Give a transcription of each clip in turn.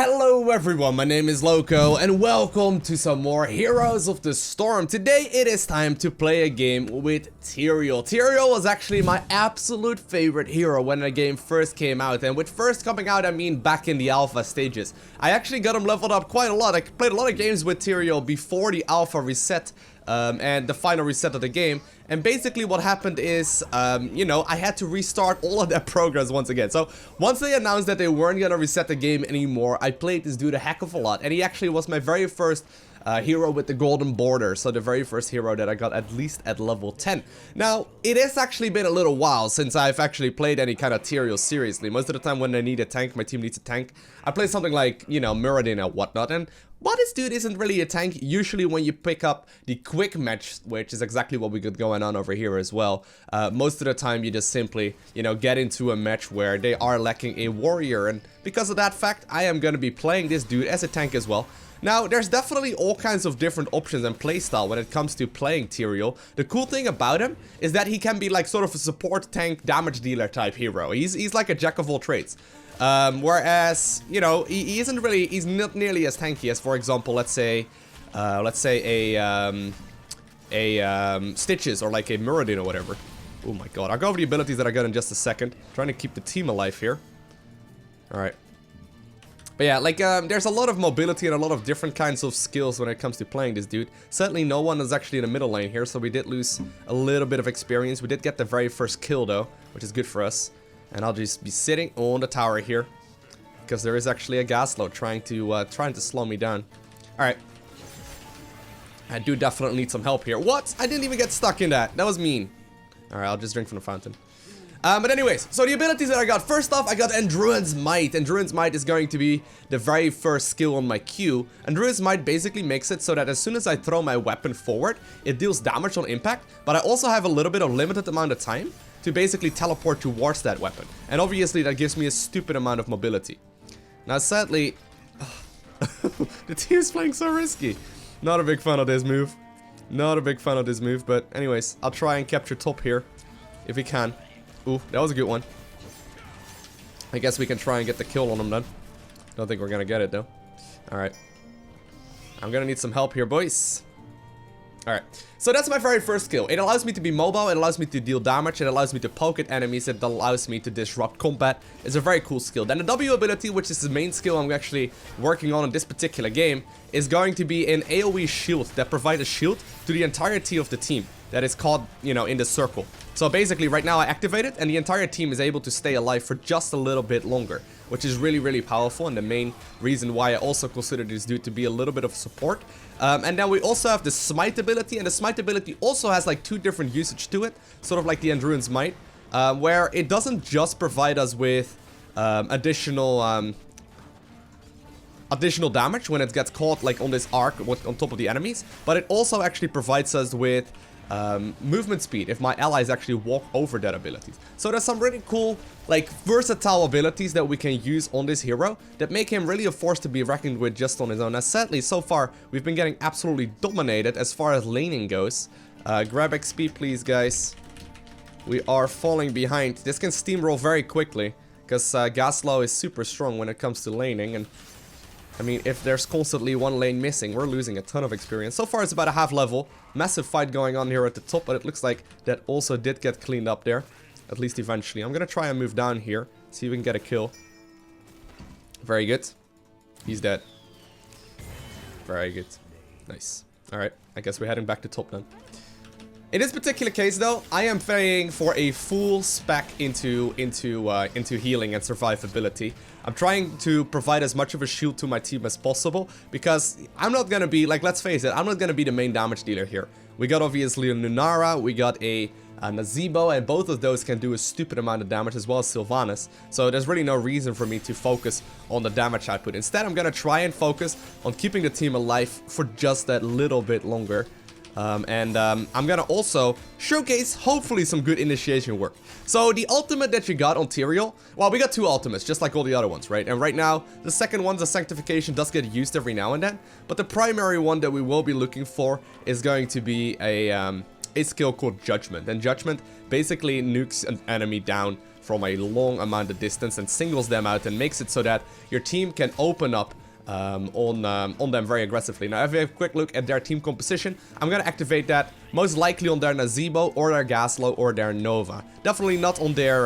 Hello everyone, my name is Lowko and welcome to some more Heroes of the Storm. Today it is time to play a game with Tyrael. Tyrael was actually my absolute favorite hero when the game first came out, and with first coming out I mean back in the alpha stages. I actually got him leveled up quite a lot. I played a lot of games with Tyrael before the alpha reset and the final reset of the game, and basically what happened is, you know, I had to restart all of that progress once again. So once they announced that they weren't gonna reset the game anymore, I played this dude a heck of a lot, and he actually was my very first hero with the golden border, so the very first hero that I got at least at level 10. Now, it has actually been a little while since I've actually played any kind of Tyrael seriously. Most of the time when I need a tank, my team needs a tank, I play something like, you know, Muradin and whatnot, and while this dude isn't really a tank, usually when you pick up the quick match, which is exactly what we got going on over here as well, most of the time you just simply, you know, get into a match where they are lacking a warrior, and because of that fact, I am going to be playing this dude as a tank as well. Now, there's definitely all kinds of different options and playstyle when it comes to playing Tyrael. The cool thing about him is that he can be like sort of a support tank damage dealer type hero. He's like a jack of all trades. Whereas, you know, he's not nearly as tanky as, for example, let's say a Stitches or like a Muradin or whatever. Oh my god, I'll go over the abilities that I got in just a second. Trying to keep the team alive here. Alright. But yeah, like, there's a lot of mobility and a lot of different kinds of skills when it comes to playing this dude. Certainly no one is actually in the middle lane here, so we did lose a little bit of experience. We did get the very first kill though, which is good for us. And I'll just be sitting on the tower here, because there is actually a gas load trying to slow me down. Alright. I do definitely need some help here. What? I didn't even get stuck in that. That was mean. Alright, I'll just drink from the fountain. But anyways, so the abilities that I got. First off, I got Endurance Might. Endurance Might is going to be the very first skill on my queue. Endurance Might basically makes it so that as soon as I throw my weapon forward, it deals damage on impact, but I also have a little bit of limited amount of time to basically teleport towards that weapon. And obviously that gives me a stupid amount of mobility. Now sadly, the team is playing so risky. Not a big fan of this move. Not a big fan of this move, but anyways, I'll try and capture top here, if we can. Ooh, that was a good one. I guess we can try and get the kill on him then. Don't think we're gonna get it though. Alright. I'm gonna need some help here, boys. Alright, so that's my very first skill. It allows me to be mobile, it allows me to deal damage, it allows me to poke at enemies, it allows me to disrupt combat. It's a very cool skill. Then the W ability, which is the main skill I'm actually working on in this particular game, is going to be an AoE shield that provides a shield to the entirety of the team that is caught, you know, in the circle. So basically right now I activate it and the entire team is able to stay alive for just a little bit longer, which is really, really powerful, and the main reason why I also consider this dude to be a little bit of support. And then we also have the Smite ability, and the Smite ability also has like two different usage to it, sort of like the Endurance Might, where it doesn't just provide us with additional damage when it gets caught like on this arc on top of the enemies, but it also actually provides us with movement speed if my allies actually walk over that ability. So there's some really cool, like, versatile abilities that we can use on this hero that make him really a force to be reckoned with just on his own. Now sadly, so far, we've been getting absolutely dominated as far as laning goes. Grab XP please, guys. We are falling behind. This can steamroll very quickly, because Gaslow is super strong when it comes to laning, and I mean, if there's constantly one lane missing, we're losing a ton of experience. So far, it's about a half level. Massive fight going on here at the top, but it looks like that also did get cleaned up there. At least eventually. I'm gonna try and move down here. See if we can get a kill. Very good. He's dead. Very good. Nice. Alright, I guess we're heading back to top then. In this particular case, though, I am playing for a full spec into healing and survivability. I'm trying to provide as much of a shield to my team as possible, because I'm not gonna be, like, let's face it, I'm not gonna be the main damage dealer here. We got obviously a Lunara, we got a Nazebo, and both of those can do a stupid amount of damage, as well as Sylvanas. So there's really no reason for me to focus on the damage output. Instead, I'm gonna try and focus on keeping the team alive for just that little bit longer. I'm gonna also showcase, hopefully, some good initiation work. So, the ultimate that you got on Tyrael, well, we got two ultimates, just like all the other ones, right? And right now, the second one, the Sanctification, does get used every now and then, but the primary one that we will be looking for is going to be a skill called Judgment. And Judgment basically nukes an enemy down from a long amount of distance and singles them out and makes it so that your team can open up on them very aggressively. Now, if we have a quick look at their team composition, I'm gonna activate that most likely on their Nazebo or their Gaslow or their Nova. Definitely not on their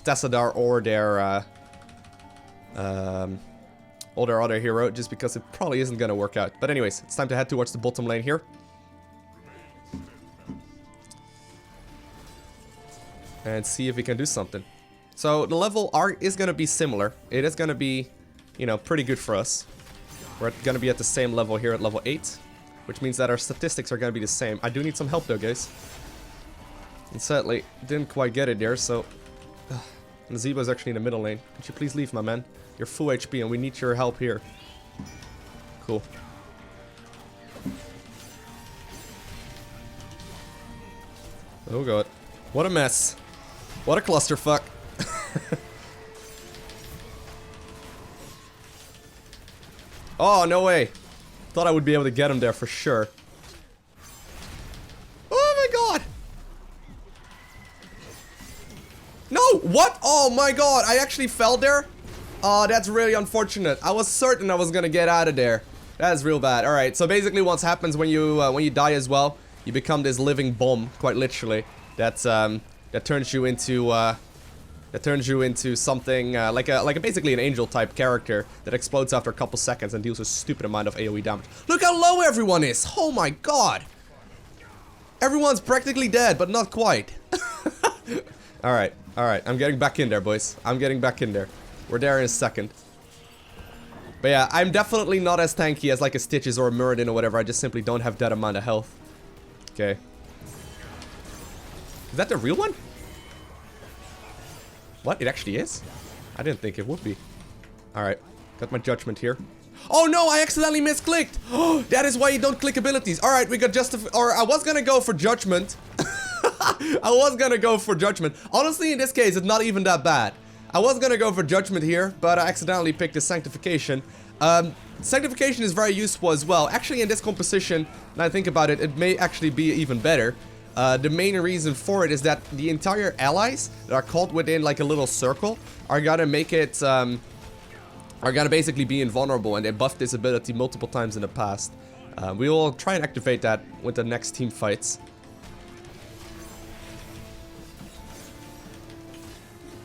Tassadar or their other hero, just because it probably isn't gonna work out. But anyways, it's time to head towards the bottom lane here. And see if we can do something. So the level art is gonna be similar. It is gonna be, you know, pretty good for us. We're gonna be at the same level here at level 8, which means that our statistics are gonna be the same. I do need some help though, guys. And sadly, didn't quite get it there, so... Nazebo's actually in the middle lane. Could you please leave, my man? You're full HP and we need your help here. Cool. Oh god. What a mess. What a clusterfuck. Oh, no way. Thought I would be able to get him there for sure. Oh my god. No, what? Oh my god, I actually fell there? Oh, that's really unfortunate. I was certain I was gonna get out of there. That's real bad. Alright, so basically what happens when you die as well, you become this living bomb, quite literally. That turns you into something like basically an angel type character that explodes after a couple seconds and deals a stupid amount of AoE damage. Look how low everyone is! Oh my god! Everyone's practically dead, but not quite. Alright, alright, I'm getting back in there, boys. I'm getting back in there. We're there in a second. But yeah, I'm definitely not as tanky as like a Stitches or a Muradin or whatever. I just simply don't have that amount of health. Okay. Is that the real one? What? It actually is? I didn't think it would be. Alright. Got my judgment here. Oh no, I accidentally misclicked! Oh, that is why you don't click abilities. Alright, we got or I was gonna go for judgment. I was gonna go for judgment. Honestly, in this case, it's not even that bad. I was gonna go for judgment here, but I accidentally picked the Sanctification. Sanctification is very useful as well. Actually, in this composition, when I think about it, it may actually be even better. The main reason for it is that the entire allies that are caught within like a little circle are gonna make it, are gonna basically be invulnerable, and they buffed this ability multiple times in the past. We will try and activate that with the next team fights.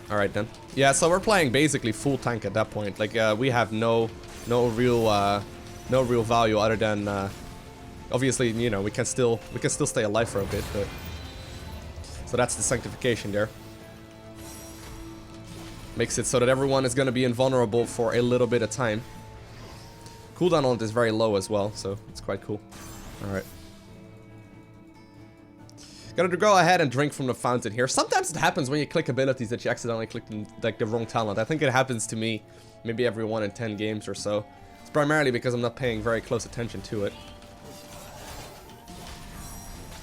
Alright then. Yeah, so we're playing basically full tank at that point. Like, we have no real value other than, obviously, you know, we can still stay alive for a bit, but... So that's the Sanctification there. Makes it so that everyone is gonna be invulnerable for a little bit of time. Cooldown on it is very low as well, so it's quite cool. Alright. Gonna go ahead and drink from the fountain here. Sometimes it happens when you click abilities that you accidentally clicked in, like, the wrong talent. I think it happens to me maybe every 1 in 10 games or so. It's primarily because I'm not paying very close attention to it.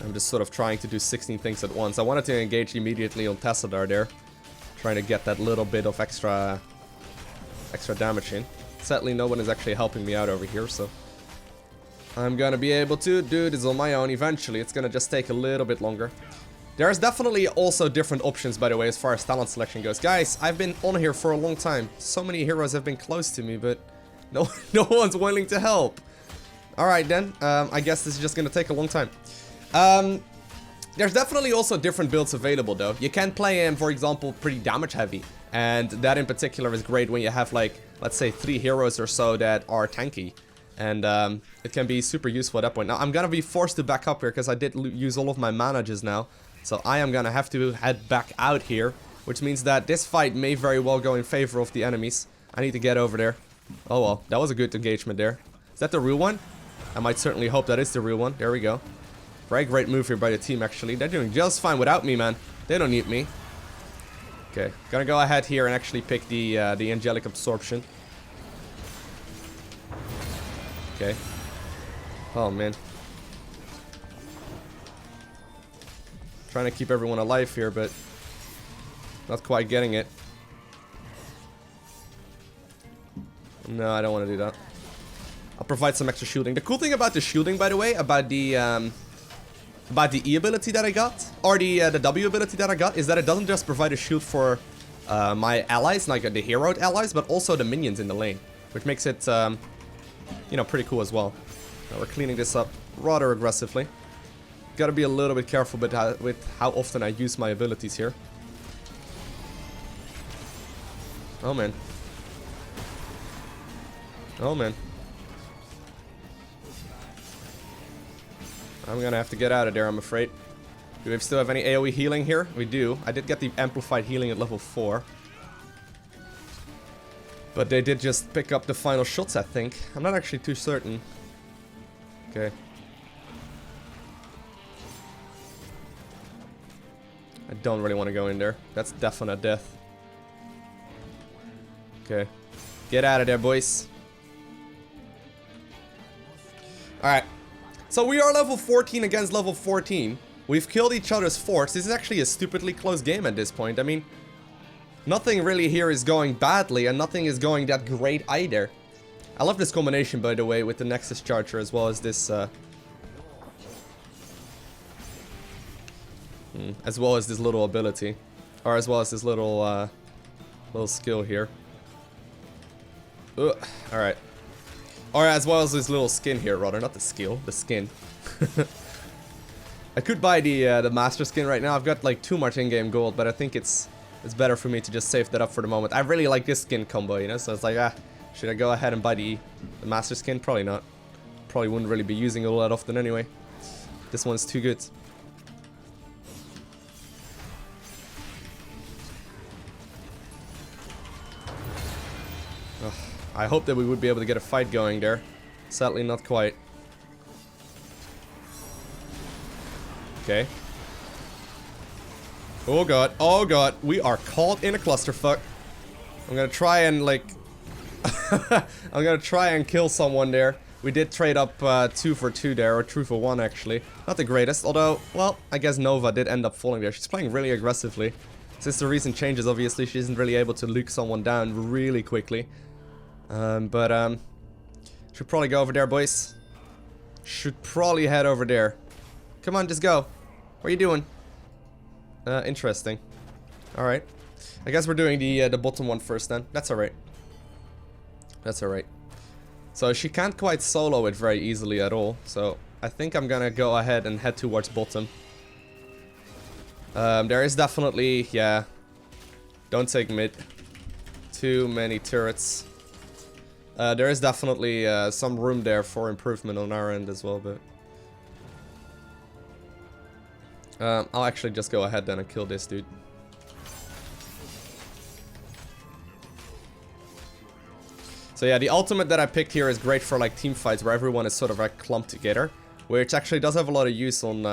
I'm just sort of trying to do 16 things at once. I wanted to engage immediately on Tassadar there, trying to get that little bit of extra damage in. Sadly, no one is actually helping me out over here, so I'm gonna be able to do this on my own eventually. It's gonna just take a little bit longer. There's definitely also different options, by the way, as far as talent selection goes. Guys, I've been on here for a long time. So many heroes have been close to me, but no one's willing to help. Alright then, I guess this is just gonna take a long time. There's definitely also different builds available though. You can play him, for example, pretty damage heavy. And that in particular is great when you have like, let's say 3 heroes or so that are tanky. And it can be super useful at that point. Now I'm gonna be forced to back up here because I did use all of my mana just now. So I am gonna have to head back out here. Which means that this fight may very well go in favor of the enemies. I need to get over there. Oh well, that was a good engagement there. Is that the real one? I might certainly hope that is the real one. There we go. Very great move here by the team, actually. They're doing just fine without me, man. They don't need me. Okay, gonna go ahead here and actually pick the Angelic Absorption. Okay. Oh, man. Trying to keep everyone alive here, but not quite getting it. No, I don't want to do that. I'll provide some extra shielding. The cool thing about the shielding, by the way, about the E ability that I got, or the W ability that I got, is that it doesn't just provide a shield for my allies, like the heroed allies, but also the minions in the lane, which makes it, you know, pretty cool as well. Now we're cleaning this up rather aggressively. Gotta be a little bit careful with how often I use my abilities here. Oh man. Oh man. I'm gonna have to get out of there, I'm afraid. Do we still have any AoE healing here? We do. I did get the amplified healing at level 4. But they did just pick up the final shots, I think. I'm not actually too certain. Okay. I don't really want to go in there. That's definite death. Okay. Get out of there, boys. Alright. So we are level 14 against level 14. We've killed each other's forts. This is actually a stupidly close game at this point. I mean, nothing really here is going badly, and nothing is going that great either. I love this combination, by the way, with the Nexus Charger as well as this, little ability. Or as well as this little, little skill here. Alright. Or as well as this little skin here, rather. Not the skill, the skin. I could buy the master skin right now. I've got like too much in-game gold, but I think it's better for me to just save that up for the moment. I really like this skin combo, you know, so it's like, should I go ahead and buy the master skin? Probably not. Probably wouldn't really be using it all that often anyway. This one's too good. Ugh, I hope that we would be able to get a fight going there. Sadly, not quite. Okay. Oh god, we are caught in a clusterfuck. I'm gonna try and like... I'm gonna try and kill someone there. We did trade up 2 for 2 there, or 2 for 1 actually. Not the greatest, although, well, I guess Nova did end up falling there. She's playing really aggressively. Since the recent changes, obviously, she isn't really able to luke someone down really quickly. Should probably go over there, boys. Should probably head over there. Come on, just go. What are you doing? Interesting. Alright. I guess we're doing the bottom one first then. That's alright. That's alright. So she can't quite solo it very easily at all. So I think I'm gonna go ahead and head towards bottom. There is definitely, yeah. Don't take mid. Too many turrets. There is definitely some room there for improvement on our end as well, but... I'll actually just go ahead then and kill this dude. So yeah, the ultimate that I picked here is great for like team fights where everyone is sort of like clumped together, which actually does have a lot of use on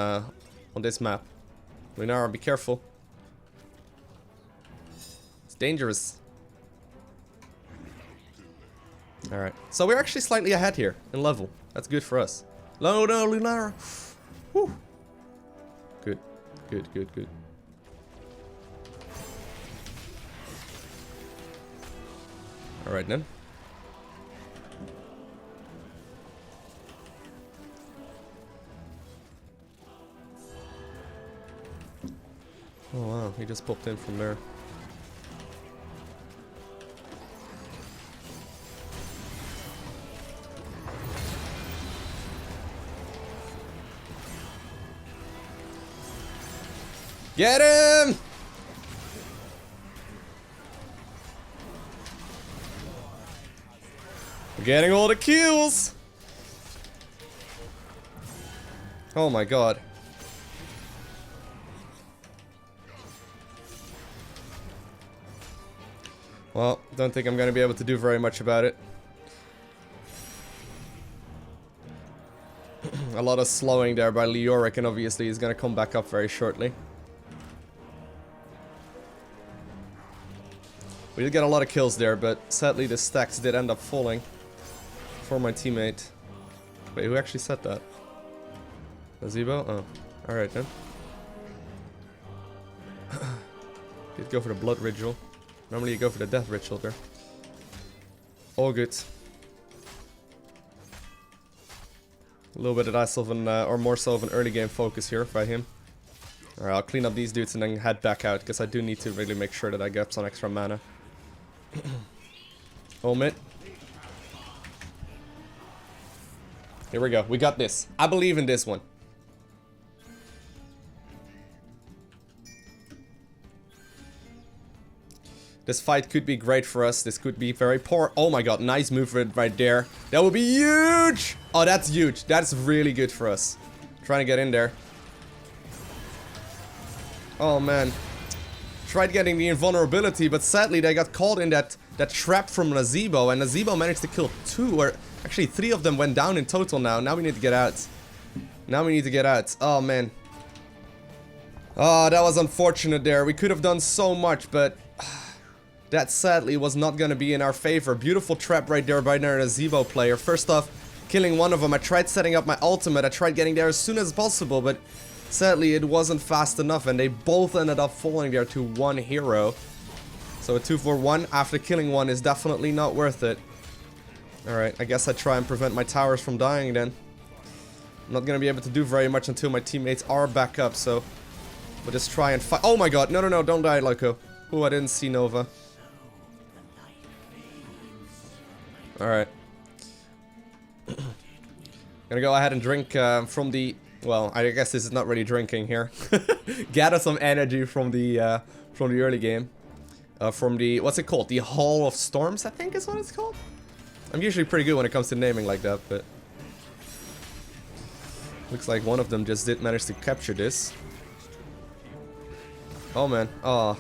this map. Lunara, be careful. It's dangerous. Alright, so we're actually slightly ahead here in level. That's good for us. No, Lunara. Whew. Good, good, good, good. Alright then. Oh wow, he just popped in from there. Get him! We're getting all the kills! Oh my god. Well, don't think I'm gonna be able to do very much about it. A lot of slowing there by Leoric, and obviously he's gonna come back up very shortly. We did get a lot of kills there, but sadly the stacks did end up falling for my teammate. Wait, who actually said that? Zebo? Oh, alright then. Did go for the blood ritual. Normally you go for the death ritual there. All good. A little bit of that of an, or more so of an early game focus here by him. Alright, I'll clean up these dudes and then head back out, because I do need to really make sure that I get some extra mana. Omit. Here we go. We got this. I believe in this one. This fight could be great for us. This could be very poor. Oh my god, nice movement right there. That would be huge! Oh, that's huge. That's really good for us. Trying to get in there. Oh man. Tried getting the invulnerability, but sadly they got caught in that trap from Nazebo, and Nazebo managed to kill 2, or actually 3 of them went down in total now. Now we need to get out. Now we need to get out. Oh man. Oh, that was unfortunate there. We could have done so much, but that sadly was not gonna be in our favor. Beautiful trap right there by their Nazebo player. First off, killing one of them. I tried setting up my ultimate. I tried getting there as soon as possible, but sadly it wasn't fast enough, and they both ended up falling there to 1 hero. So a 2-for-1 after killing one is definitely not worth it. Alright, I guess I try and prevent my towers from dying then. I'm not gonna be able to do very much until my teammates are back up, so we'll just try and fight. Oh my god, no, no, no, don't die, Lowko. Oh, I didn't see Nova. Alright. Gonna go ahead and drink from the... Well, I guess this is not really drinking here. Gather some energy from the early game. From the... What's it called? The Hall of Storms, I think is what it's called? I'm usually pretty good when it comes to naming like that, but... Looks like one of them just did manage to capture this. Oh man, oh.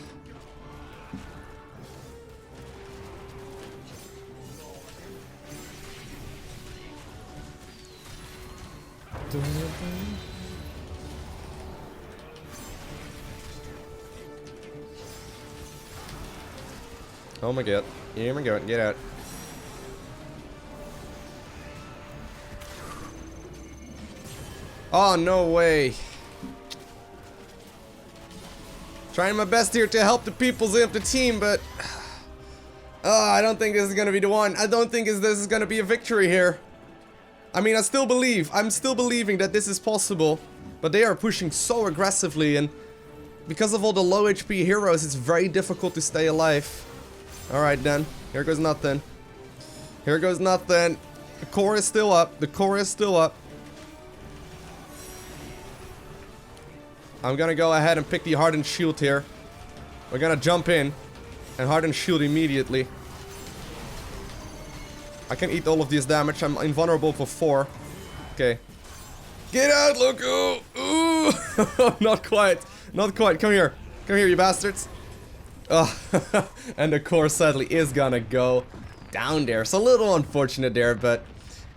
Oh my god. Oh my god, get out. Oh, no way. Trying my best here to help the peoples of the team, but... I don't think this is gonna be the one. I don't think this is gonna be a victory here. I mean, I still believe. I'm still believing that this is possible. But they are pushing so aggressively, and because of all the low HP heroes, it's very difficult to stay alive. Alright then. Here goes nothing. Here goes nothing. The core is still up. The core is still up. I'm gonna go ahead and pick the Hardened Shield here. We're gonna jump in and Hardened Shield immediately. I can eat all of this damage. I'm invulnerable for 4. Okay. Get out, Lowko! Ooh! Not quite. Not quite. Come here. Come here, you bastards. Oh, and the core sadly is gonna go down there. It's a little unfortunate there, but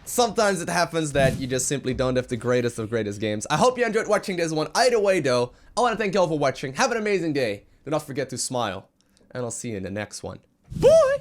sometimes it happens that you just simply don't have the greatest of greatest games. I hope you enjoyed watching this one. Either way though, I want to thank you all for watching. Have an amazing day. Do not forget to smile. And I'll see you in the next one. Bye!